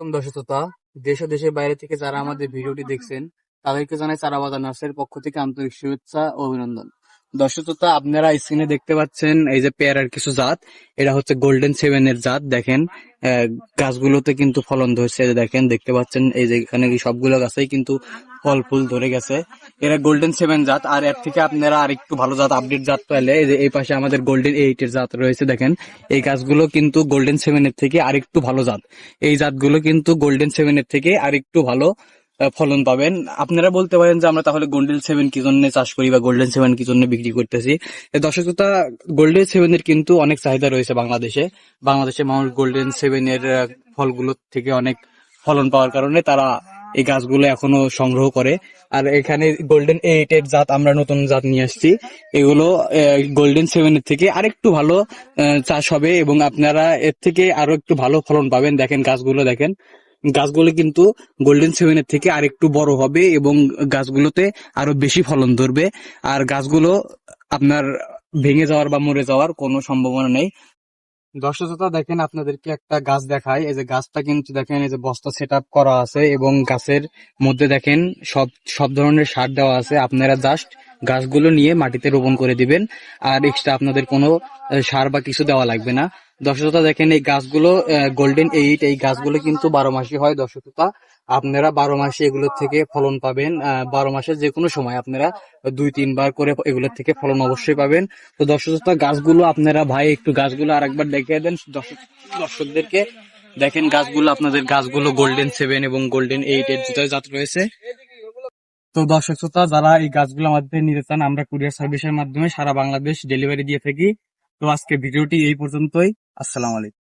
আলাইকুম দর্শকতা। দেশ ও দেশের বাইরে থেকে যারা আমাদের ভিডিওটি দেখছেন তাদেরকে জানাই চারা বাগান নার্সারির পক্ষ থেকে আন্তরিক শুভেচ্ছা ও অভিনন্দন। দর্শকতা, আপনারা স্ক্রিনে দেখতে পাচ্ছেন এই যে পেয়ারার কিছু জাত। এটা হচ্ছে গোল্ডেন সেভেন এর জাত। দেখেন গাছগুলোতে কিন্তু ফলন ধরছে। এই যে দেখেন, দেখতে পাচ্ছেন এই যে এখানে সবগুলো গাছেই কিন্তু ফল ফুল ধরে গেছে। এরা গোল্ডেন সেভেন জাত। আর এর থেকে আপনারা আরেকটু ভালো জাত, আপডেট জাত পেলে এই যে এই পাশে আমাদের গোল্ডেন এইট এর জাত রয়েছে। দেখেন এই গাছগুলো কিন্তু গোল্ডেন সেভেন এর থেকে আরেকটু ভালো জাত। এই জাতগুলো কিন্তু গোল্ডেন সেভেন এর থেকে আরেকটু ভালো ফলন পাবেন। আপনারা বলতে পারেন যে আমরা তাহলে গোল্ডেন সেভেন কি জন্য চাষ করি বা গোল্ডেন সেভেন কি জন্য বিক্রি করতেছি। দর্শক শ্রোতা, গোল্ডেন সেভেন এর কিন্তু অনেক চাহিদা রয়েছে বাংলাদেশে। বাংলাদেশে মানুষ গোল্ডেন সেভেন এর ফলগুলো থেকে অনেক ফলন পাওয়ার কারণে তারা এই গাছগুলো এখনো সংগ্রহ করে। আর এখানে গোল্ডেন এইট এর জাত আমরা নতুন জাত নিয়ে আসছি। এগুলো গোল্ডেন সেভেন এর থেকে আরেকটু ভালো চাষ হবে এবং আপনারা এর থেকে আরো একটু ভালো ফলন পাবেন। দেখেন গাছগুলো, দেখেন গাছগুলো কিন্তু গোল্ডেন সেভেন এর থেকে আরেকটু বড় হবে এবং গাছগুলোতে আরো বেশি ফলন ধরবে। আর গাছগুলো আপনার ভেঙে যাওয়ার বা মরে যাওয়ার কোনো সম্ভাবনা নেই। দর্শক শ্রোতা, দেখেন আপনাদেরকে একটা গাছ দেখায়। এই যে গাছটা কিন্তু দেখেন, এই যে বস্তা সেট আপ করা আছে এবং গাছের মধ্যে দেখেন সব সব ধরনের সার দেওয়া আছে। আপনারা জাস্ট গাছগুলো নিয়ে মাটিতে রোপণ করে দিবেন, আর এক্সট্রা আপনাদের কোনো সার বা কিছু দেওয়া লাগবে না। দর্শক শ্রোতা, দেখেন এই গাছগুলো গোল্ডেন এইট, এই গাছগুলো কিন্তু 12 মাসই হয়। দর্শক শ্রোতা, আপনারা 12 মাসে এগুলোর থেকে ফলন পাবেন। 12 মাসে যে কোনো সময় আপনারা 2-3 বার করে এগুলোর থেকে ফলন অবশ্যই পাবেন। তো দর্শক শ্রোতা, গাছগুলো আপনারা ভাই একটু গাছগুলো আরেকবার দেখিয়ে দেন দর্শকদেরকে। দেখেন গাছগুলো, আপনাদের গাছগুলো গোল্ডেন সেভেন এবং গোল্ডেন এইট এর দুটো জাত রয়েছে। তো দর্শক শ্রোতা, যারা এই গাছগুলো আমাদের নিতে চান, আমরা কুরিয়ার সার্ভিসের মাধ্যমে সারা বাংলাদেশ ডেলিভারি দিয়ে থাকি। তো আজকে ভিডিওটি এই পর্যন্তই। আসসালামু আলাইকুম।